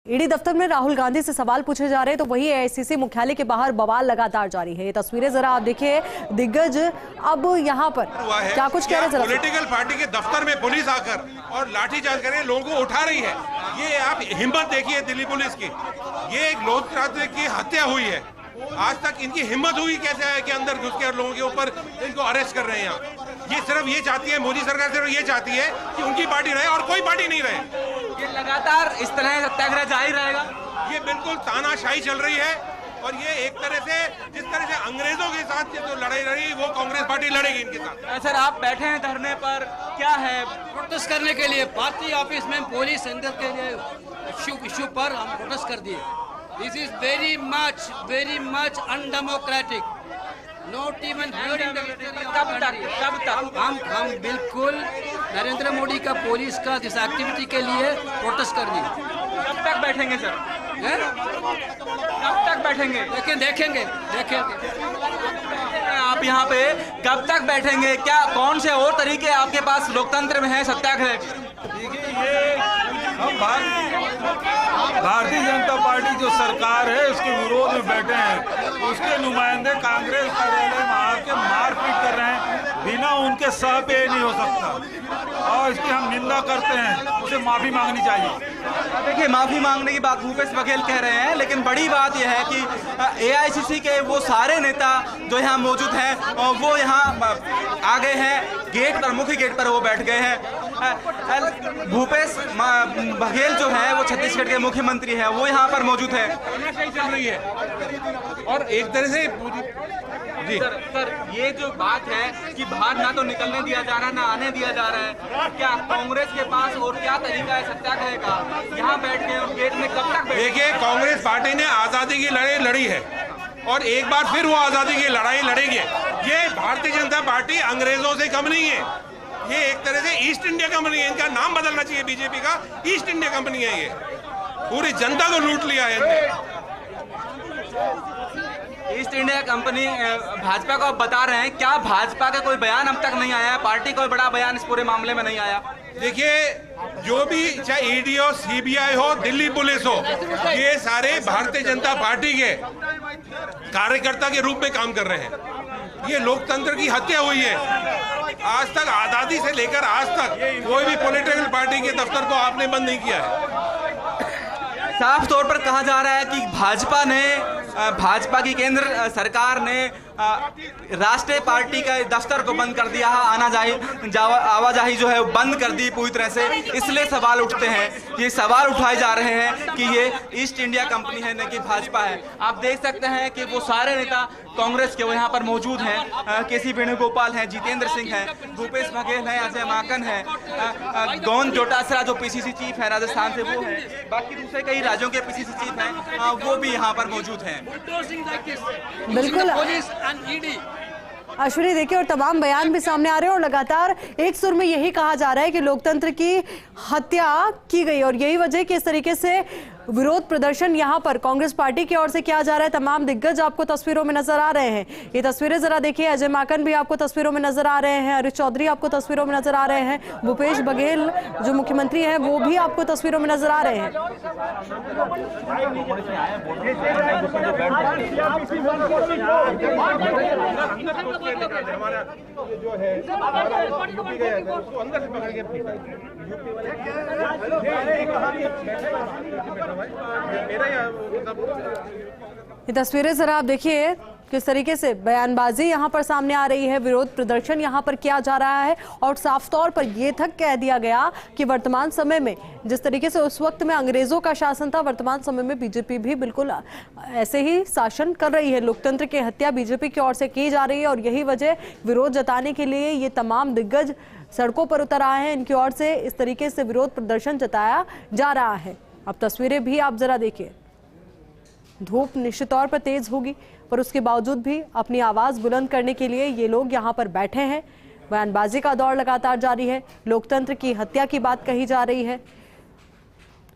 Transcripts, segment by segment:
ED दफ्तर में राहुल गांधी से सवाल पूछे जा रहे हैं तो वही एआईसीसी मुख्यालय के बाहर बवाल लगातार जारी है। ये तस्वीरें जरा आप देखिए। दिग्गज अब यहाँ पर क्या कुछ कह रहे हैं। पॉलिटिकल पार्टी के दफ्तर में पुलिस आकर और लाठीचार्ज करके लोगों को उठा रही है। ये आप हिम्मत देखिए दिल्ली पुलिस की। ये एक लोकतंत्र की हत्या हुई है। आज तक इनकी हिम्मत हुई कैसे है कि अंदर घुस के लोगों के ऊपर इनको अरेस्ट कर रहे हैं। यहाँ ये सिर्फ ये चाहती है, मोदी सरकार सिर्फ ये चाहती है कि उनकी पार्टी रहे और कोई पार्टी नहीं रहे। ये लगातार इस तरह सत्याग्रह जारी रहेगा। ये बिल्कुल तानाशाही चल रही है और ये एक तरह से जिस तरह से अंग्रेजों के साथ जो लड़ाई लड़ी वो कांग्रेस पार्टी लड़ेगी इनके साथ। सर आप बैठे हैं धरने पर, क्या है? प्रोटेस्ट करने के लिए पार्टी ऑफिस में पुलिस अंदर के लिए इश्यू पर हम प्रोटेस्ट कर दिए। This is very much undemocratic, not even कब तक हम बिल्कुल नरेंद्र मोदी का पुलिस का इस एक्टिविटी के लिए प्रोटेस्ट कर दिए। कब तक बैठेंगे सर? कब तक बैठेंगे? देखेंगे आप यहाँ पे कब तक बैठेंगे? क्या कौन से और तरीके आपके पास लोकतंत्र में है सत्याग्रह? देखिए ये हम भारतीय जनता पार्टी जो सरकार है उसके विरोध में बैठे हैं। उसके नुमाइंदे कांग्रेस कार्यालय में आके मारपीट कर रहे हैं, बिना उनके सह पे नहीं हो सकता और इसकी हम निंदा करते हैं। उसे माफी मांगनी चाहिए। देखिए माफी मांगने की बात भूपेश बघेल कह रहे हैं, लेकिन बड़ी बात यह है कि एआईसीसी के वो सारे नेता जो यहाँ मौजूद हैं वो यहाँ आ गए हैं। गेट पर, मुख्य गेट पर वो बैठ गए हैं। भूपेश बघेल जो है वो छत्तीसगढ़ के मुख्यमंत्री है, वो यहाँ पर मौजूद है। चल रही है और एक तरह से जी सर ये जो बात है कि बाहर ना तो निकलने दिया जा रहा है ना आने दिया जा रहा है, क्या कांग्रेस के पास और क्या तरीका है सत्याग्रह का? यहाँ बैठ के और गेट में कब तक? देखिए कांग्रेस पार्टी ने आजादी की लड़ाई लड़ी है और एक बार फिर वो आजादी की लड़ाई लड़ेगी। ये भारतीय जनता पार्टी अंग्रेजों से कम नहीं है। ये एक तरह से ईस्ट इंडिया कंपनी है। इनका नाम बदलना चाहिए बीजेपी का, ईस्ट इंडिया कंपनी है। ये पूरी जनता को लूट लिया है इनने। ईस्ट इंडिया कंपनी भाजपा को आप बता रहे हैं, क्या भाजपा का कोई बयान अब तक नहीं आया है? पार्टी कोई बड़ा बयान इस पूरे मामले में नहीं आया? देखिए जो भी चाहे ईडी हो, सीबीआई हो, दिल्ली पुलिस हो, ये सारे भारतीय जनता पार्टी के कार्यकर्ता के रूप में काम कर रहे हैं। ये लोकतंत्र की हत्या हुई है। आज तक आजादी से लेकर आज तक कोई भी पॉलिटिकल पार्टी के दफ्तर को आपने बंद नहीं किया है। साफ तौर पर कहा जा रहा है कि भाजपा की केंद्र सरकार ने राष्ट्रीय पार्टी का दफ्तर को बंद कर दिया है। आवाजाही जो है बंद कर दी पूरी तरह से। इसलिए सवाल उठते हैं, ये सवाल उठाए जा रहे हैं कि ये ईस्ट इंडिया कंपनी है न कि भाजपा है। आप देख सकते हैं कि वो सारे नेता कांग्रेस के वो यहाँ पर मौजूद हैं। केसी वेणुगोपाल हैं, जितेंद्र सिंह हैं, भूपेश बघेल हैं, अजय माकन है, गोविंद डोटासरा जो पीसीसी चीफ है राजस्थान से वो है, बाकी दूसरे कई राज्यों के पीसीसी चीफ हैं वो भी यहाँ पर मौजूद हैं। बिल्कुल अश्विनी देखिए, और तमाम बयान भी सामने आ रहे हैं और लगातार एक सुर में यही कहा जा रहा है कि लोकतंत्र की हत्या की गई और यही वजह कि इस तरीके से विरोध प्रदर्शन यहां पर कांग्रेस पार्टी की ओर से किया जा रहा है। तमाम दिग्गज आपको तस्वीरों में नजर आ रहे हैं। ये तस्वीरें जरा देखिए। अजय माकन भी आपको तस्वीरों में नजर आ रहे हैं, हरीश चौधरी आपको तस्वीरों में नजर आ रहे हैं, भूपेश बघेल जो मुख्यमंत्री हैं वो भी आपको तस्वीरों में नजर आ रहे हैं। ये तस्वीरें जरा आप देखिए किस तरीके से बयानबाजी यहां पर सामने आ रही है, विरोध प्रदर्शन यहां पर किया जा रहा है और साफ तौर पर यह तक कह दिया गया कि वर्तमान समय में जिस तरीके से उस वक्त में अंग्रेजों का शासन था, वर्तमान समय में बीजेपी भी बिल्कुल ऐसे ही शासन कर रही है। लोकतंत्र की हत्या बीजेपी की ओर से की जा रही है और यही वजह विरोध जताने के लिए ये तमाम दिग्गज सड़कों पर उतर आए हैं। इनकी ओर से इस तरीके से विरोध प्रदर्शन जताया जा रहा है। अब तस्वीरें भी आप जरा देखिए। धूप निश्चित तौर पर तेज होगी पर उसके बावजूद भी अपनी आवाज बुलंद करने के लिए ये लोग यहाँ पर बैठे हैं। बयानबाजी का दौर लगातार जारी है। लोकतंत्र की हत्या की बात कही जा रही है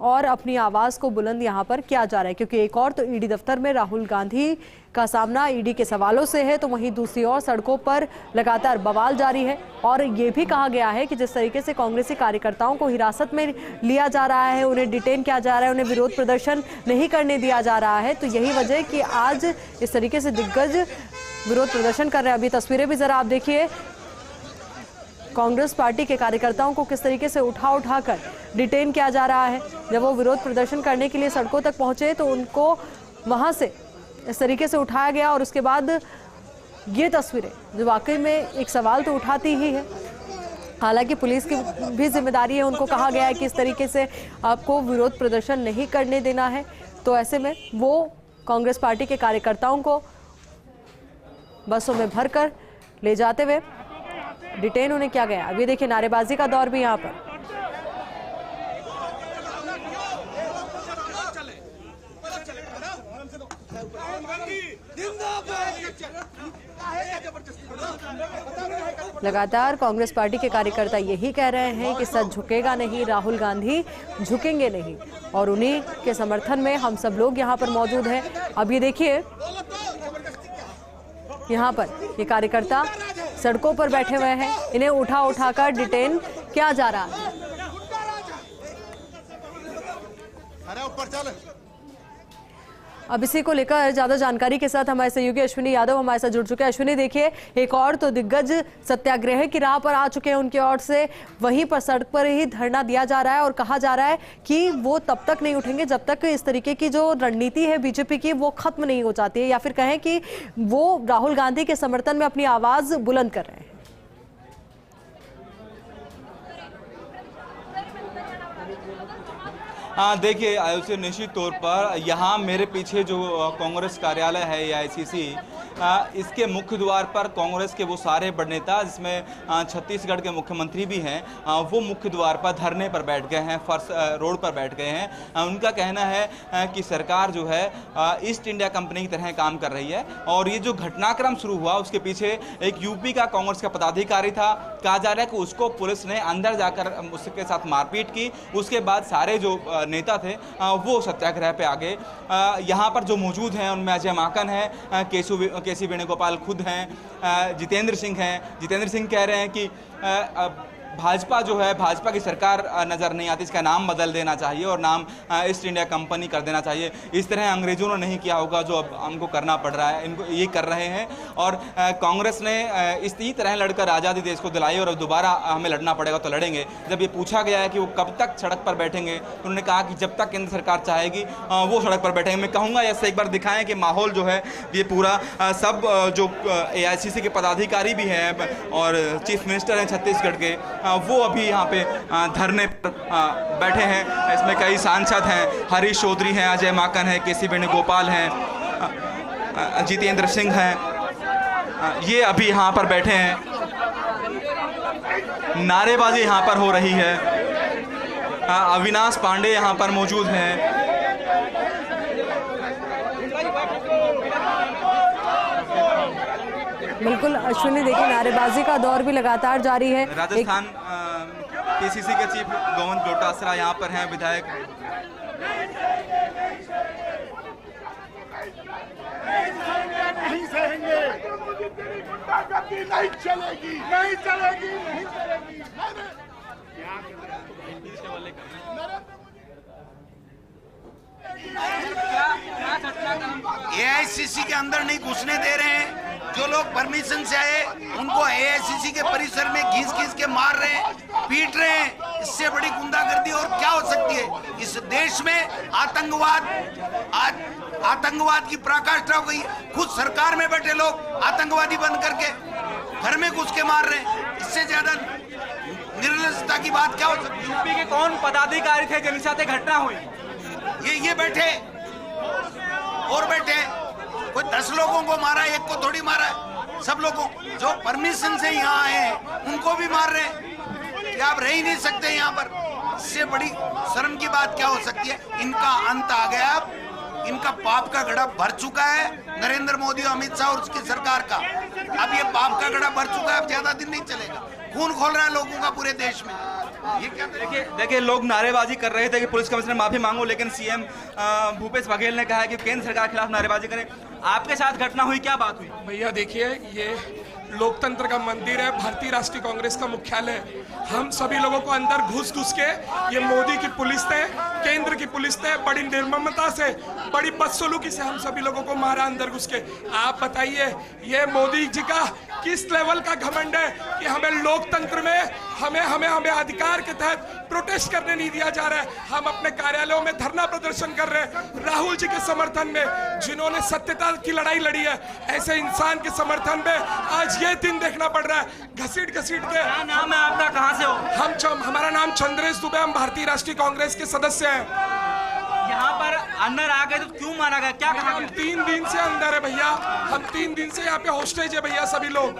और अपनी आवाज़ को बुलंद यहाँ पर किया जा रहा है, क्योंकि एक और तो ईडी दफ्तर में राहुल गांधी का सामना ईडी के सवालों से है, तो वहीं दूसरी ओर सड़कों पर लगातार बवाल जारी है। और ये भी कहा गया है कि जिस तरीके से कांग्रेसी कार्यकर्ताओं को हिरासत में लिया जा रहा है, उन्हें डिटेन किया जा रहा है, उन्हें विरोध प्रदर्शन नहीं करने दिया जा रहा है, तो यही वजह है कि आज इस तरीके से दिग्गज विरोध प्रदर्शन कर रहे हैं। अभी तस्वीरें भी जरा आप देखिए, कांग्रेस पार्टी के कार्यकर्ताओं को किस तरीके से उठा कर डिटेन किया जा रहा है। जब वो विरोध प्रदर्शन करने के लिए सड़कों तक पहुंचे तो उनको वहां से इस तरीके से उठाया गया, और उसके बाद ये तस्वीरें जो वाकई में एक सवाल तो उठाती ही है। हालांकि पुलिस की भी जिम्मेदारी है, उनको कहा गया है कि इस तरीके से आपको विरोध प्रदर्शन नहीं करने देना है, तो ऐसे में वो कांग्रेस पार्टी के कार्यकर्ताओं को बसों में भरकर ले जाते हुए डिटेन उन्हें किया गया। अभी देखिए नारेबाजी का दौर भी यहाँ पर। लगातार कांग्रेस पार्टी के कार्यकर्ता यही कह रहे हैं कि सच झुकेगा नहीं, राहुल गांधी झुकेंगे नहीं, और उन्हीं के समर्थन में हम सब लोग यहाँ पर मौजूद हैं। अब ये देखिए यहाँ पर ये कार्यकर्ता सड़कों पर बैठे हुए हैं, इन्हें उठाकर डिटेन किया जा रहा है। अब इसी को लेकर ज्यादा जानकारी के साथ हमारे सहयोगी अश्विनी यादव हमारे साथ जुड़ चुके हैं। अश्विनी, देखिए एक और तो दिग्गज सत्याग्रह की राह पर आ चुके हैं, उनकी ओर से वहीं पर सड़क पर ही धरना दिया जा रहा है और कहा जा रहा है कि वो तब तक नहीं उठेंगे जब तक इस तरीके की जो रणनीति है बीजेपी की वो खत्म नहीं हो जाती है, या फिर कहें कि वो राहुल गांधी के समर्थन में अपनी आवाज बुलंद कर रहे हैं। देखिए आयुषी, निश्चित तौर पर यहाँ मेरे पीछे जो कांग्रेस कार्यालय है AICC, इसके मुख्य द्वार पर कांग्रेस के वो सारे बड़े नेता, जिसमें छत्तीसगढ़ के मुख्यमंत्री भी हैं, वो मुख्य द्वार पर धरने पर बैठ गए हैं, फर्श रोड पर बैठ गए हैं। उनका कहना है कि सरकार जो है ईस्ट इंडिया कंपनी की तरह काम कर रही है, और ये जो घटनाक्रम शुरू हुआ उसके पीछे एक यूपी का कांग्रेस का पदाधिकारी था। कहा जा रहा है कि उसको पुलिस ने अंदर जाकर उसके साथ मारपीट की, उसके बाद सारे जो नेता थे वो सत्याग्रह पे आ गए। यहाँ पर जो मौजूद हैं उनमें अजय माकन है, केसी वेणुगोपाल खुद हैं, जितेंद्र सिंह हैं। जितेंद्र सिंह कह रहे हैं कि भाजपा जो है, भाजपा की सरकार नज़र नहीं आती, इसका नाम बदल देना चाहिए और नाम ईस्ट इंडिया कंपनी कर देना चाहिए। इस तरह अंग्रेजों ने नहीं किया होगा जो अब हमको करना पड़ रहा है, इनको ये कर रहे हैं। और कांग्रेस ने इसी तरह लड़कर आज़ादी देश को दिलाई, और अब दोबारा हमें लड़ना पड़ेगा तो लड़ेंगे। जब ये पूछा गया है कि वो कब तक सड़क पर बैठेंगे तो उन्होंने कहा कि जब तक केंद्र सरकार चाहेगी वो सड़क पर बैठेंगे। मैं कहूँगा ऐसे एक बार दिखाएं कि माहौल जो है ये पूरा सब जो AICC के पदाधिकारी भी हैं और चीफ मिनिस्टर हैं छत्तीसगढ़ के, वो अभी यहाँ पे धरने पर बैठे हैं। इसमें कई सांसद हैं, हरीश चौधरी हैं, अजय माकन है, केसी वेणुगोपाल हैं, जितेंद्र सिंह हैं, ये अभी यहाँ पर बैठे हैं। नारेबाजी यहाँ पर हो रही है। अविनाश पांडे यहाँ पर मौजूद हैं। बिल्कुल अश्विनी, देखिए नारेबाजी का दौर भी लगातार जारी है। राजस्थान PCC के चीफ गोविंद डोटासरा यहाँ पर हैं, विधायक। नहीं सहेंगे, नहीं चलेगी, नहीं चलेगी, नहीं चलेगी। AICC के अंदर नहीं घुसने दे रहे हैं। जो लोग परमिशन से आए उनको AICC के परिसर में घींच के मार रहे हैं, पीट रहे हैं। इससे बड़ी गुंडागर्दी और क्या हो सकती है? इस देश में आतंकवाद की पराकाष्ठा हो गई है। खुद सरकार में बैठे लोग आतंकवादी बन करके घर में घुस के मार रहे हैं। इससे ज्यादा निर्लजता की बात क्या हो सकती है? यूपी के कौन पदाधिकारी थे जिनके साथ घटना हुई? ये बैठे और बैठे, कोई 10 लोगों को मारा, एक को थोड़ी मारा है, सब लोगों जो परमिशन से यहाँ आए हैं उनको भी मार रहे हैं। क्या आप रह ही नहीं सकते यहाँ पर? इससे बड़ी शर्म की बात क्या हो सकती है? इनका अंत आ गया। इनका पाप का घड़ा भर चुका है नरेंद्र मोदी, अमित शाह और उसकी सरकार का। अब ये पाप का घड़ा भर चुका है, अब ज्यादा दिन नहीं चलेगा। खून खोल रहा है लोगों का पूरे देश में। ये क्या देखिए लोग नारेबाजी कर रहे थे कि पुलिस कमिश्नर माफी मांगो, लेकिन सीएम भूपेश बघेल ने कहा है कि केंद्र सरकार के खिलाफ नारेबाजी करें। आपके साथ घटना हुई, क्या बात हुई? भैया देखिए, ये लोकतंत्र का मंदिर है, भारतीय राष्ट्रीय कांग्रेस का मुख्यालय। हम सभी लोगों को अंदर घुस के ये मोदी की पुलिस ने, केंद्र की पुलिस ने बड़ी निर्ममता से, बड़ी बदसलूकी से हम सभी लोगों को मारा अंदर घुस के। आप बताइए, ये मोदी जी का किस लेवल का घमंड है कि हमें लोकतंत्र में हमें अधिकार के तहत प्रोटेस्ट करने नहीं दिया जा रहा है। हम अपने कार्यालयों में धरना प्रदर्शन कर रहे हैं राहुल जी के समर्थन में, जिन्होंने सत्यता की लड़ाई लड़ी है। ऐसे इंसान के समर्थन में आज ये दिन देखना पड़ रहा है, घसीट के। क्या नाम है आपका, कहाँ से हो? हमारा नाम चंद्रेश दुबे, हम भारतीय राष्ट्रीय कांग्रेस के सदस्य हैं। यहाँ पर अंदर आ गए तो क्यों मारा गया, क्या कहा? हम 3 दिन से अंदर है भैया, हम 3 दिन से यहाँ पे होस्टेज है भैया सभी लोग।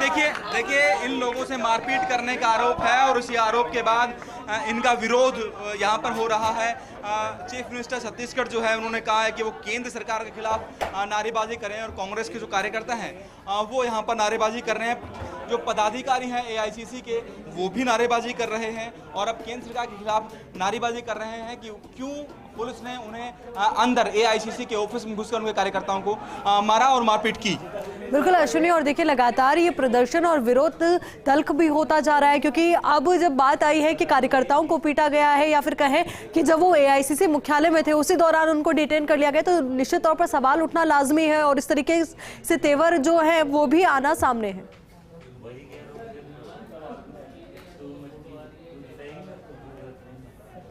देखिए इन लोगों से मारपीट करने का आरोप है और इसी आरोप के बाद इनका विरोध यहाँ पर हो रहा है। चीफ मिनिस्टर छत्तीसगढ़ जो है उन्होंने कहा है कि वो केंद्र सरकार के खिलाफ नारेबाजी करें और कांग्रेस के जो कार्यकर्ता हैं वो यहाँ पर नारेबाजी कर रहे हैं। जो पदाधिकारी हैं एआईसीसी के वो भी नारेबाजी कर रहे हैं और अब केंद्र सरकार के खिलाफ नारेबाजी कर रहे हैं कि क्यों पुलिस ने उन्हें अंदर एआईसीसी के ऑफिस में घुसकर उनके कार्यकर्ताओं को मारा और मारपीट की। बिल्कुल अश्विनी, और देखिए लगातार ये प्रदर्शन और विरोध तल्ख भी होता जा रहा है, क्योंकि अब जब बात आई है कि कार्यकर्ताओं को पीटा गया है या फिर कहें कि जब वो एआईसीसी मुख्यालय में थे उसी दौरान उनको डिटेन कर लिया गया, तो निश्चित तौर पर सवाल उठना लाजमी है और इस तरीके से तेवर जो है वो भी आना सामने है।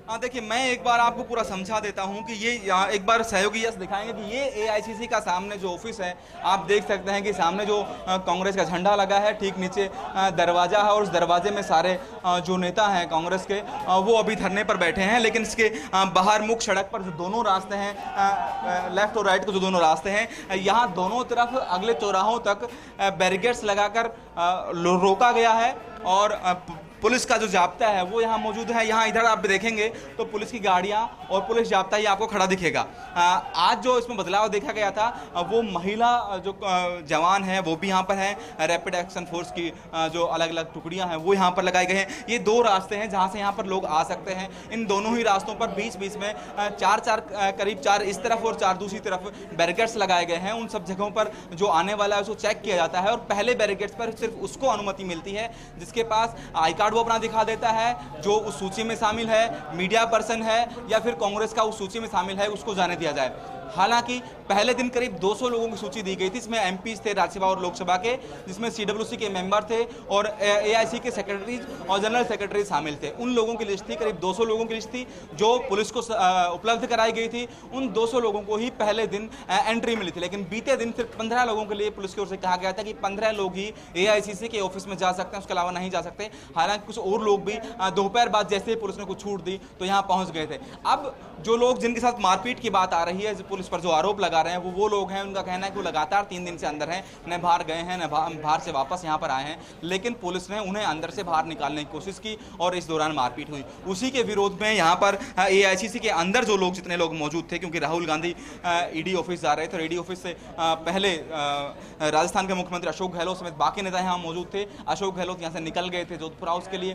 हाँ देखिए, मैं एक बार आपको पूरा समझा देता हूँ कि ये एक बार सहयोगी यश दिखाएंगे कि ये एआईसीसी का सामने जो ऑफिस है, आप देख सकते हैं कि सामने जो कांग्रेस का झंडा लगा है, ठीक नीचे दरवाजा है और उस दरवाजे में सारे जो नेता हैं कांग्रेस के वो अभी धरने पर बैठे हैं। लेकिन इसके बाहर मुख्य सड़क पर जो दोनों रास्ते हैं, लेफ्ट और राइट के जो दोनों रास्ते हैं, यहाँ दोनों तरफ अगले चौराहों तक बैरिकेड्स लगाकर रोका गया है और पुलिस का जो जाब्ता है वो यहाँ मौजूद है। यहाँ इधर आप देखेंगे तो पुलिस की गाड़ियाँ और पुलिस जाब्ता ही आपको खड़ा दिखेगा। आज जो इसमें बदलाव देखा गया था वो महिला जो जवान हैं वो भी यहाँ पर हैं, रैपिड एक्शन फोर्स की जो अलग अलग टुकड़ियाँ हैं वो यहाँ पर लगाई गई हैं। ये 2 रास्ते हैं जहाँ से यहाँ पर लोग आ सकते हैं। इन दोनों ही रास्तों पर बीच में करीब 4 इस तरफ और 4 दूसरी तरफ बैरिकेड्स लगाए गए हैं। उन सब जगहों पर जो आने वाला है उसको चेक किया जाता है और पहले बैरिकेड्स पर सिर्फ उसको अनुमति मिलती है जिसके पास आई कार्ड वो अपना दिखा देता है, जो उस सूची में शामिल है, मीडिया पर्सन है या फिर कांग्रेस का उस सूची में शामिल है, उसको जाने दिया जाए। हालांकि पहले दिन करीब 200 लोगों की सूची दी गई थी, इसमें एमपीज थे राज्यसभा और लोकसभा के, जिसमें सीडब्ल्यूसी के मेंबर थे और एआईसी के सेक्रेटरीज और जनरल सेक्रेटरी शामिल थे। उन लोगों की लिस्ट थी, करीब 200 लोगों की लिस्ट थी जो पुलिस को उपलब्ध कराई गई थी। उन 200 लोगों को ही पहले दिन एंट्री मिली थी, लेकिन बीते दिन सिर्फ 15 लोगों के लिए पुलिस की ओर से कहा गया था कि 15 लोग ही एआईसीसी के ऑफिस में जा सकते हैं, उसके अलावा नहीं जा सकते। हालांकि कुछ और लोग भी दोपहर बाद जैसे ही पुलिस ने कुछ छूट दी तो यहाँ पहुंच गए थे। अब जो लोग जिनके साथ मारपीट की बात आ रही है, पुलिस पर जो आरोप लगा रहे हैं, वो लोग हैं, उनका कहना है कि वो लगातार 3 दिन से अंदर हैं, न बाहर गए हैं न बाहर से वापस यहाँ पर आए हैं, लेकिन पुलिस ने उन्हें अंदर से बाहर निकालने की कोशिश की और इस दौरान मारपीट हुई। उसी के विरोध में यहाँ पर एआईसीसी के अंदर जो लोग जितने लोग मौजूद थे, क्योंकि राहुल गांधी ईडी ऑफिस जा रहे थे, ईडी ऑफिस से पहले राजस्थान के मुख्यमंत्री अशोक गहलोत समेत बाकी नेता यहाँ मौजूद थे। अशोक गहलोत यहाँ से निकल गए थे जोधपुर हाउस के लिए।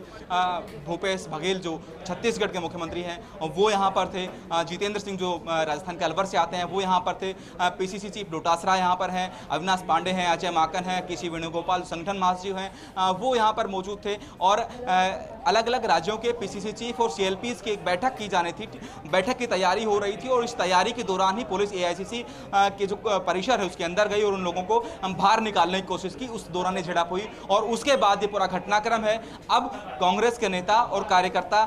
भूपेश बघेल जो छत्तीसगढ़ के मुख्यमंत्री हैं वो यहाँ पर थे। जितेंद्र सिंह जो राजस्थान के अलवर से आते हैं वो यहाँ पर थे। पीसीसी चीफ डोटासरा यहाँ पर हैं, अविनाश पांडे हैं, अजय माकन हैं, केसी वेणुगोपाल संगठन महासचिव हैं, वो यहाँ पर मौजूद थे। और अलग अलग राज्यों के पीसीसी चीफ और सीएलपीज की एक बैठक की जानी थी, बैठक की तैयारी हो रही थी और इस तैयारी के दौरान ही पुलिस एआईसीसी के जो परिसर है उसके अंदर गई और उन लोगों को बाहर निकालने की कोशिश की। उस दौरान ये झड़प हुई और उसके बाद ये पूरा घटनाक्रम है। अब कांग्रेस के नेता और कार्यकर्ता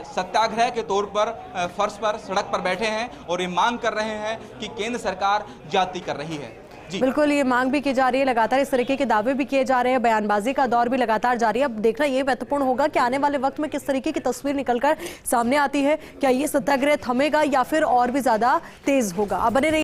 सत्याग्रह के तौर पर फर्श पर सड़क पर बैठे हैं और ये मांग कर रहे हैं कि केंद्र सरकार ज्यादती कर रही है। बिल्कुल, ये मांग भी की जा रही है, लगातार इस तरीके के दावे भी किए जा रहे हैं, बयानबाजी का दौर भी लगातार जारी है। अब देखना ये महत्वपूर्ण होगा कि आने वाले वक्त में किस तरीके की तस्वीर निकलकर सामने आती है। क्या ये सत्याग्रह थमेगा या फिर और भी ज्यादा तेज होगा? अब बने रहिए।